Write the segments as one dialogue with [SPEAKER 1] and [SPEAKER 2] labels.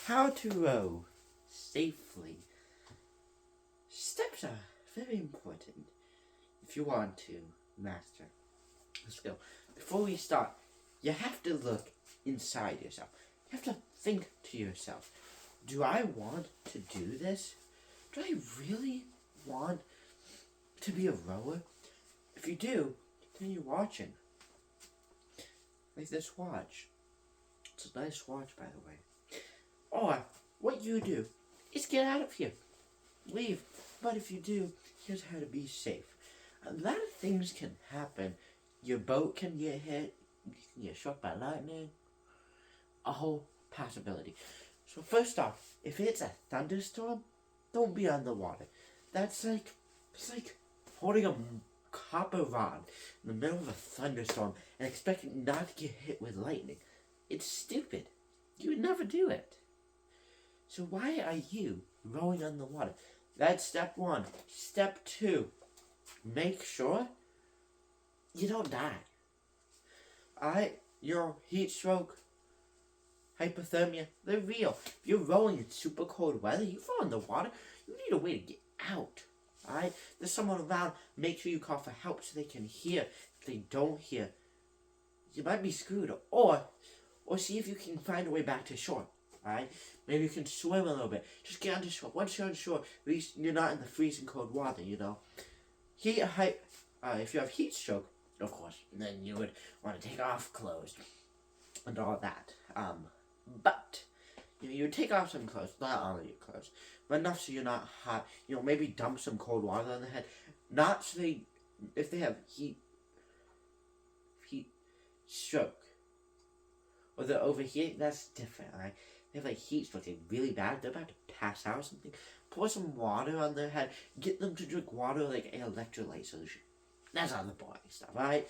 [SPEAKER 1] How to row safely. Steps are very important if you want to master the skill. Before we start, you have to look inside yourself. You have to think to yourself, do I want to do this? Do I really want to be a rower? If you do, continue watching. Like this watch. It's a nice watch, by the way. Or, what you do is get out of here. Leave. But if you do, here's how to be safe. A lot of things can happen. Your boat can get hit. You can get struck by lightning. A whole possibility. So first off, if it's a thunderstorm, don't be on the water. It's like holding a copper rod in the middle of a thunderstorm and expecting not to get hit with lightning. It's stupid. You would never do it. So why are you rowing on the water? That's step one. Step two, make sure you don't die. Heat stroke, hypothermia, they're real. If you're rowing in super cold weather, you fall in the water, you need a way to get out. Alright? There's someone around, make sure you call for help so they can hear. If they don't hear, you might be screwed. Or see if you can find a way back to shore. Alright? Maybe you can swim a little bit. Just get onto shore. Once you're on shore, at least you're not in the freezing cold water, you know. If you have heat stroke, of course, then you would want to take off clothes and all that. But you would take off some clothes, not all of your clothes, but enough so you're not hot. Maybe dump some cold water on the head. Not so if they have heat stroke, or they're overheating, that's different, right? They have heat stroke, they're really bad, they're about to pass out or something. Pour some water on their head, get them to drink water like an electrolyte solution. That's all the boring stuff, right?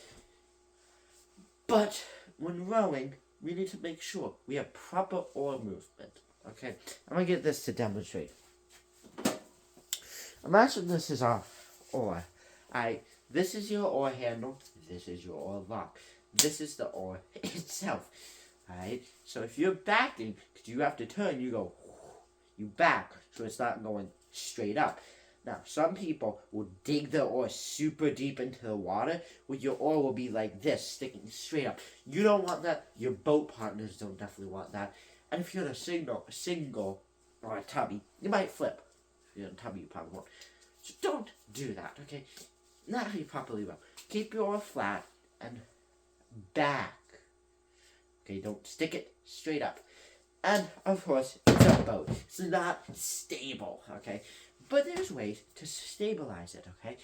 [SPEAKER 1] But when rowing, we need to make sure we have proper oar movement. Okay, I'm gonna get this to demonstrate. Imagine this is our oar. This is your oar handle. This is your oar lock. This is the oar itself. Alright, so if you're backing, because you have to turn, you back, so it's not going straight up. Now, some people will dig their oar super deep into the water, where your oar will be like this, sticking straight up. You don't want that. Your boat partners don't definitely want that. And if you're in a single, or a tubby, you might flip. If you're in a tubby, you probably won't. So don't do that, okay? Not how you properly row. Keep your oar flat and back. Okay, don't stick it straight up. And, of course, it's a boat. It's not stable, okay? But there's ways to stabilize it, okay?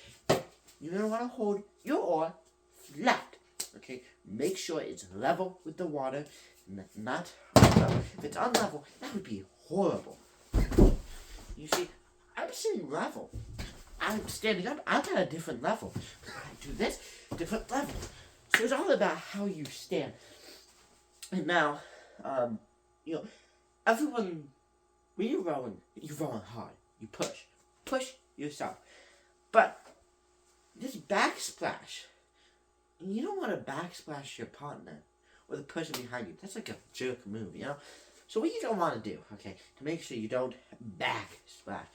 [SPEAKER 1] You're going to want to hold your oar flat, okay? Make sure it's level with the water, not unlevel. If it's unlevel, that would be horrible. You see, I'm sitting level. I'm standing up. I'm at a different level. I do this, different level. So it's all about how you stand. And now, everyone, when you're rowing hard. You push yourself. But this backsplash, you don't want to backsplash your partner or the person behind you. That's like a jerk move, So what you don't want to do, okay, to make sure you don't backsplash,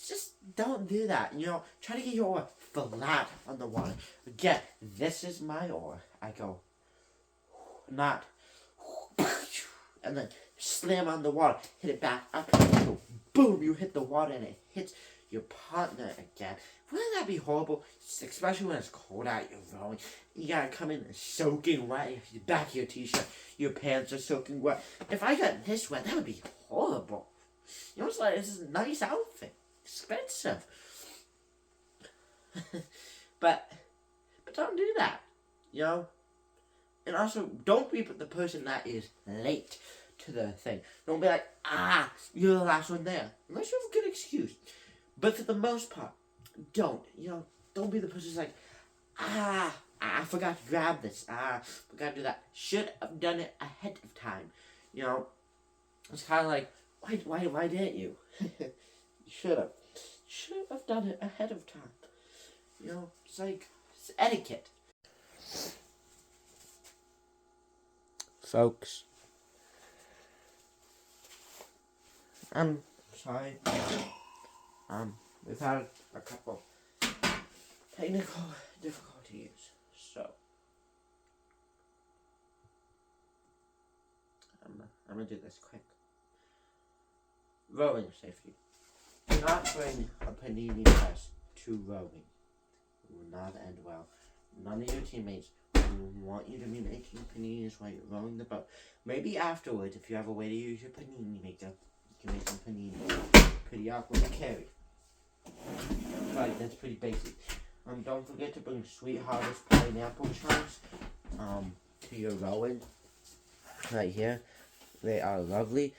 [SPEAKER 1] just don't do that. Try to get your oar flat on the water. Again, this is my oar. I go, not, and then slam on the water, hit it back up, and go, boom, you hit the water and it hits your partner again. Wouldn't that be horrible? Especially when it's cold out, you're rowing. You gotta come in soaking wet, your back of your t-shirt, your pants are soaking wet. If I got this wet, that would be horrible. It's like, this is a nice outfit. Expensive. but don't do that, And also, don't be the person that is late to the thing. Don't be like, you're the last one there. Unless you have a good excuse. But for the most part, don't. Don't be the person who's like, I forgot to grab this. Forgot to do that. Should have done it ahead of time. It's kind of like, why didn't you? You should have. Should have done it ahead of time. It's like, it's etiquette. Folks, I'm sorry. We've had a couple technical difficulties, so I'm gonna do this quick. Rowing safety. Do not bring a panini press to rowing. It will not end well. None of your teammates will want you to be making paninis while you're rowing the boat. Maybe afterwards, if you have a way to use your panini maker, you can make some paninis. Pretty awkward to carry. Right, that's pretty basic. Don't forget to bring Sweet Harvest pineapple chunks to your rowing. Right here. They are lovely.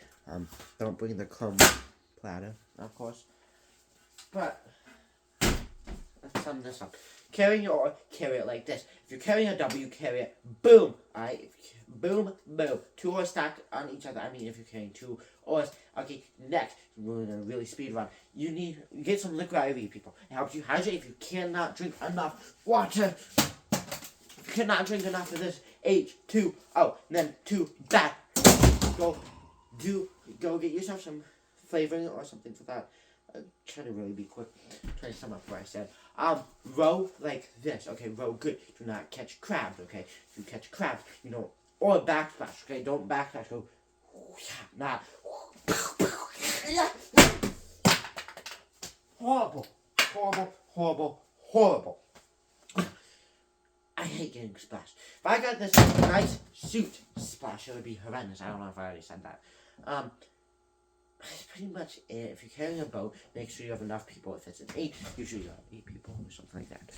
[SPEAKER 1] Don't bring the crumb platter, of course. But let's sum this up. Carrying your oar, carry it like this. If you're carrying a W, carry it boom. Alright? Boom, boom. 2 oars stacked on each other. I mean, if you're carrying 2 oars. Okay, next, we're gonna really speed run. You need get some liquid IV, people. It helps you hydrate if you cannot drink enough water. If you cannot drink enough of this, H2O, and then 2 back. Go get yourself some flavoring or something for that. Try to really be quick. Try to sum up what I said. Row like this. Okay, row good. Do not catch crabs. Okay, if you catch crabs, or backsplash. Okay, don't backsplash. Go, not. Horrible, horrible, horrible, horrible. I hate getting splashed. If I got this nice suit splash, it would be horrendous. I don't know if I already said that. That's pretty much it. If you're carrying a boat, make sure you have enough people. If it's an 8, usually you have 8 people or something like that.